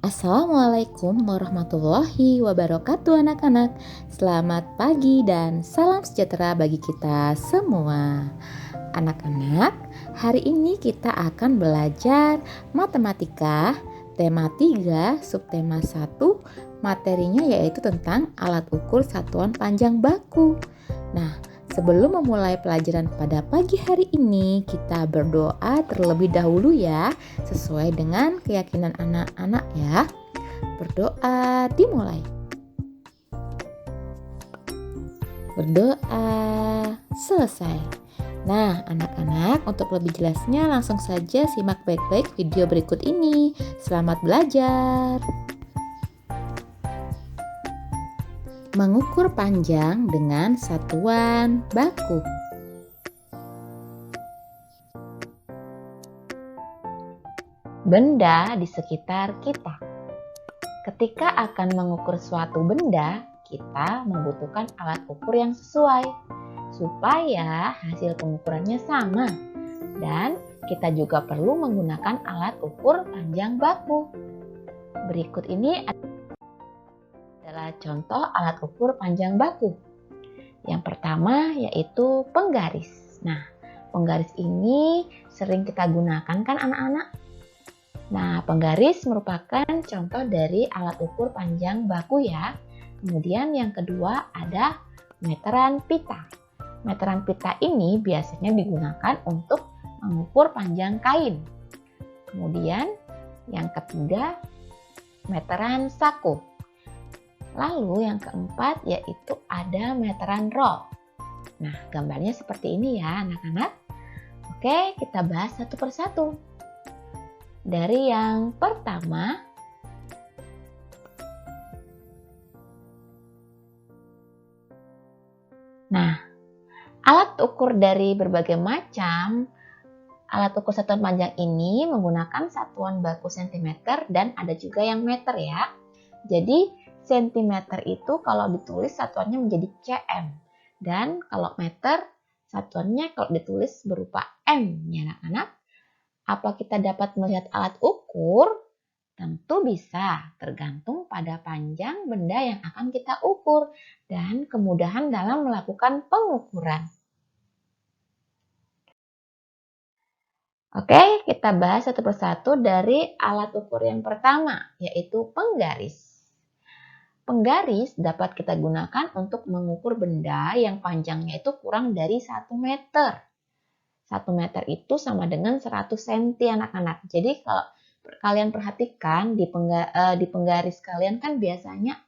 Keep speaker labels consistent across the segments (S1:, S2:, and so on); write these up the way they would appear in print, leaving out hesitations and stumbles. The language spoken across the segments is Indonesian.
S1: Assalamualaikum warahmatullahi wabarakatuh anak-anak. Selamat pagi dan salam sejahtera bagi kita semua. Anak-anak, hari ini kita akan belajar matematika tema 3 subtema 1, materinya yaitu tentang alat ukur satuan panjang baku. Nah, sebelum memulai pelajaran pada pagi hari ini, kita berdoa terlebih dahulu ya, sesuai dengan keyakinan anak-anak ya. Berdoa dimulai. Berdoa selesai. Nah, anak-anak, untuk lebih jelasnya langsung saja simak baik-baik video berikut ini. Selamat belajar. Mengukur panjang dengan satuan baku. Benda di sekitar kita. Ketika akan mengukur suatu benda, kita membutuhkan alat ukur yang sesuai supaya hasil pengukurannya sama. Dan kita juga perlu menggunakan alat ukur panjang baku. Berikut ini adalah contoh alat ukur panjang baku. Yang pertama yaitu penggaris. Nah, penggaris ini sering kita gunakan kan anak-anak? Nah, penggaris merupakan contoh dari alat ukur panjang baku ya. Kemudian yang kedua ada meteran pita. Meteran pita ini biasanya digunakan untuk mengukur panjang kain. Kemudian yang ketiga meteran saku. Lalu yang keempat yaitu ada meteran roll. Nah, gambarnya seperti ini ya anak-anak. Oke, kita bahas satu persatu. Dari yang pertama, nah, alat ukur dari berbagai macam alat ukur satuan panjang ini menggunakan satuan baku cm dan ada juga yang meter ya. Jadi sentimeter itu kalau ditulis satuannya menjadi cm dan kalau meter satuannya kalau ditulis berupa m ya anak-anak. Apa kita dapat melihat alat ukur? Tentu bisa, tergantung pada panjang benda yang akan kita ukur dan kemudahan dalam melakukan pengukuran. Oke, kita bahas satu persatu dari alat ukur yang pertama, yaitu penggaris. Penggaris dapat kita gunakan untuk mengukur benda yang panjangnya itu kurang dari 1 meter. 1 meter itu sama dengan 100 cm anak-anak. Jadi kalau kalian perhatikan di penggaris kalian kan biasanya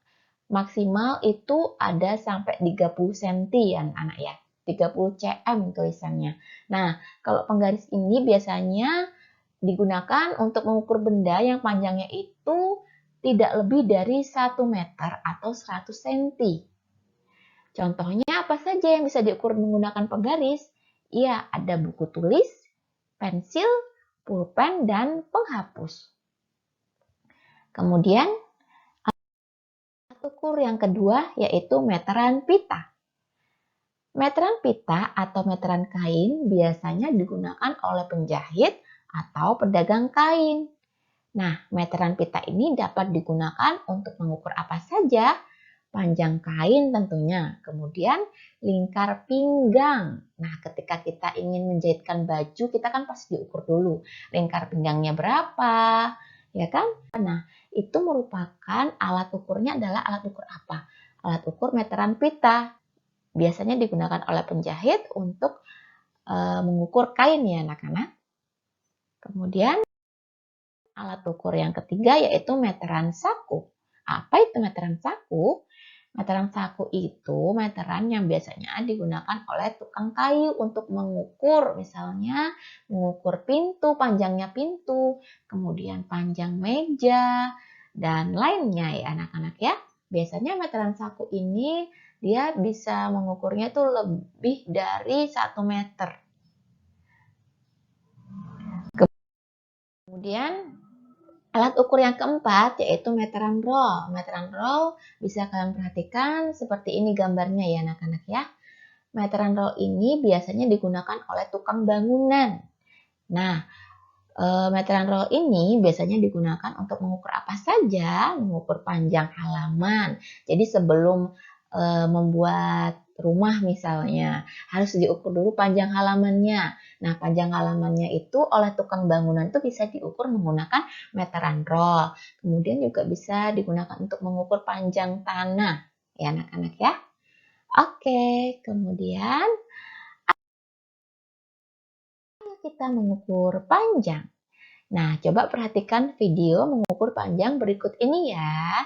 S1: maksimal itu ada sampai 30 cm ya anak-anak ya. 30 cm tulisannya. Nah, kalau penggaris ini biasanya digunakan untuk mengukur benda yang panjangnya itu tidak lebih dari 1 meter atau 100 cm. Contohnya apa saja yang bisa diukur menggunakan penggaris? Ya, ada buku tulis, pensil, pulpen, dan penghapus. Kemudian, alat ukur yang kedua yaitu meteran pita. Meteran pita atau meteran kain biasanya digunakan oleh penjahit atau pedagang kain. Nah, meteran pita ini dapat digunakan untuk mengukur apa saja? Panjang kain tentunya, kemudian lingkar pinggang. Nah, ketika kita ingin menjahitkan baju, kita kan pasti diukur dulu lingkar pinggangnya berapa, ya kan? Nah, itu merupakan alat ukurnya adalah alat ukur apa? Alat ukur meteran pita. Biasanya digunakan oleh penjahit untuk mengukur kain ya anak-anak. Kemudian alat ukur yang ketiga yaitu meteran saku. Apa itu meteran saku? Meteran saku itu meteran yang biasanya digunakan oleh tukang kayu untuk mengukur, misalnya mengukur pintu, panjangnya pintu, kemudian panjang meja, dan lainnya ya anak-anak ya. Biasanya meteran saku ini dia bisa mengukurnya itu lebih dari 1 meter. Kemudian alat ukur yang keempat yaitu meteran roll. Meteran roll bisa kalian perhatikan seperti ini gambarnya ya anak-anak ya. Meteran roll ini biasanya digunakan oleh tukang bangunan. Nah, Meteran roll ini biasanya digunakan untuk mengukur apa saja, mengukur panjang halaman. Jadi sebelum membuat rumah misalnya, harus diukur dulu panjang halamannya. Nah, panjang halamannya itu oleh tukang bangunan itu bisa diukur menggunakan meteran roll. Kemudian juga bisa digunakan untuk mengukur panjang tanah, ya anak-anak ya. Oke, kemudian kita mengukur panjang. Nah, coba perhatikan video mengukur panjang berikut ini ya.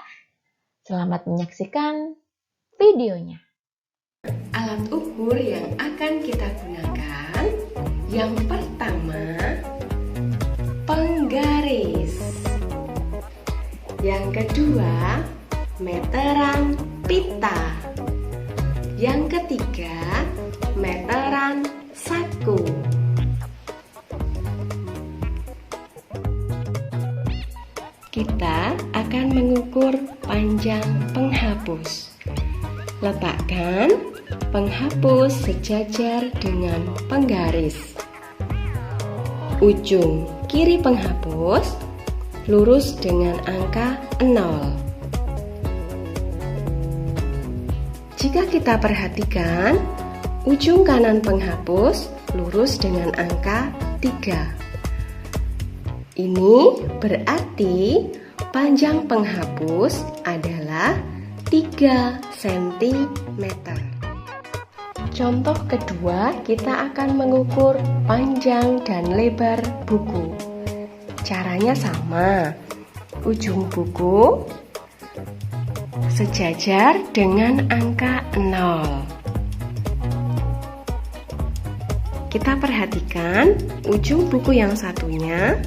S1: Selamat menyaksikan videonya.
S2: Alat ukur yang akan kita gunakan, yang pertama, penggaris. Yang kedua, meteran pita. Yang ketiga, meteran saku. Kita akan mengukur panjang penghapus. Letakkan penghapus sejajar dengan penggaris. Ujung kiri penghapus lurus dengan angka 0. Jika kita perhatikan, ujung kanan penghapus lurus dengan angka 3. Ini berarti panjang penghapus adalah 3 cm. Contoh kedua, kita akan mengukur panjang dan lebar buku. Caranya sama. Ujung buku sejajar dengan angka 0. Kita perhatikan ujung buku yang satunya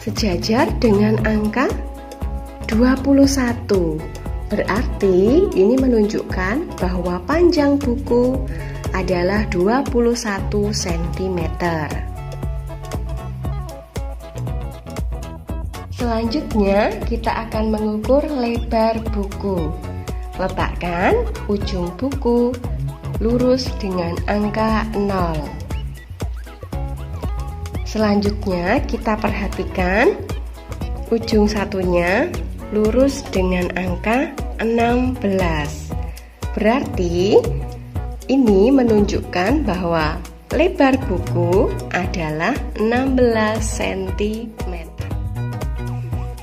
S2: sejajar dengan angka 21. Berarti ini menunjukkan bahwa panjang buku adalah 21 cm. Selanjutnya kita akan mengukur lebar buku. Letakkan ujung buku lurus dengan angka 0. Selanjutnya kita perhatikan ujung satunya lurus dengan angka 16. Berarti ini menunjukkan bahwa lebar buku adalah 16 cm.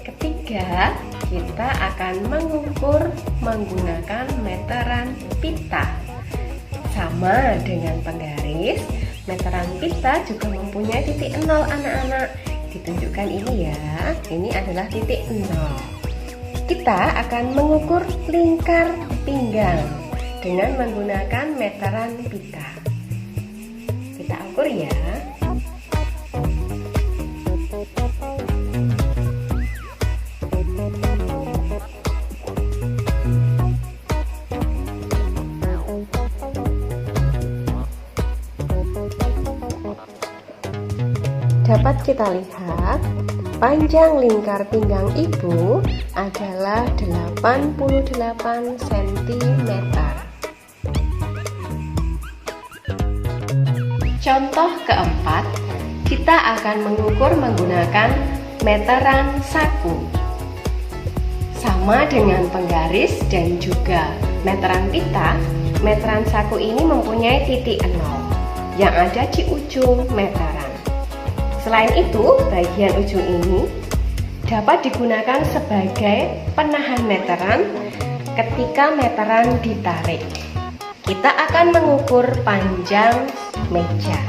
S2: Ketiga, kita akan mengukur menggunakan meteran pita. Sama dengan penggaris, meteran pita juga mempunyai titik 0 anak-anak. Ditunjukkan ini ya, ini adalah titik 0. Kita akan mengukur lingkar pinggang dengan menggunakan meteran pita. Kita ukur ya. Dapat kita lihat, panjang lingkar pinggang ibu adalah 88 cm. Contoh keempat, kita akan mengukur menggunakan meteran saku. Sama dengan penggaris dan juga meteran pita, meteran saku ini mempunyai titik 0 yang ada di ujung meteran. Selain itu, bagian ujung ini dapat digunakan sebagai penahan meteran ketika meteran ditarik. Kita akan mengukur panjang meja.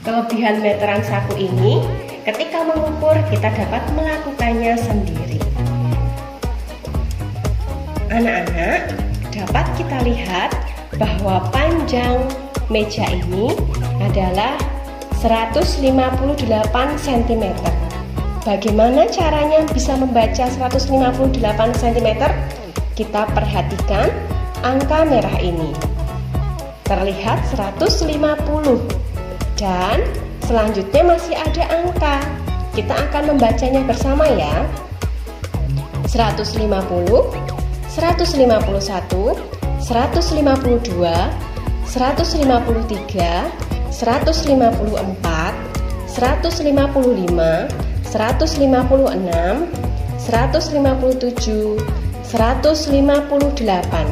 S2: Kelebihan meteran saku ini, ketika mengukur kita dapat melakukannya sendiri. Anak-anak, dapat kita lihat bahwa panjang meja ini adalah 158 cm. Bagaimana caranya bisa membaca 158 cm? Kita perhatikan angka merah ini. Terlihat 150 dan selanjutnya masih ada angka. Kita akan membacanya bersama ya. 150 151, 152, 153, 154, 155, 156, 157, 158.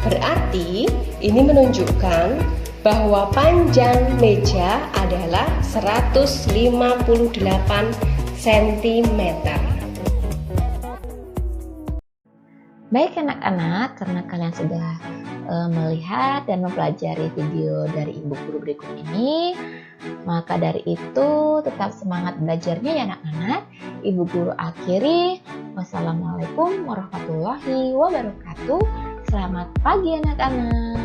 S2: Berarti ini menunjukkan bahwa panjang meja adalah 158 cm.
S1: Baik anak-anak, karena kalian sudah melihat dan mempelajari video dari Ibu Guru berikut ini, maka dari itu tetap semangat belajarnya ya anak-anak. Ibu Guru akhiri. Wassalamualaikum warahmatullahi wabarakatuh. Selamat pagi anak-anak.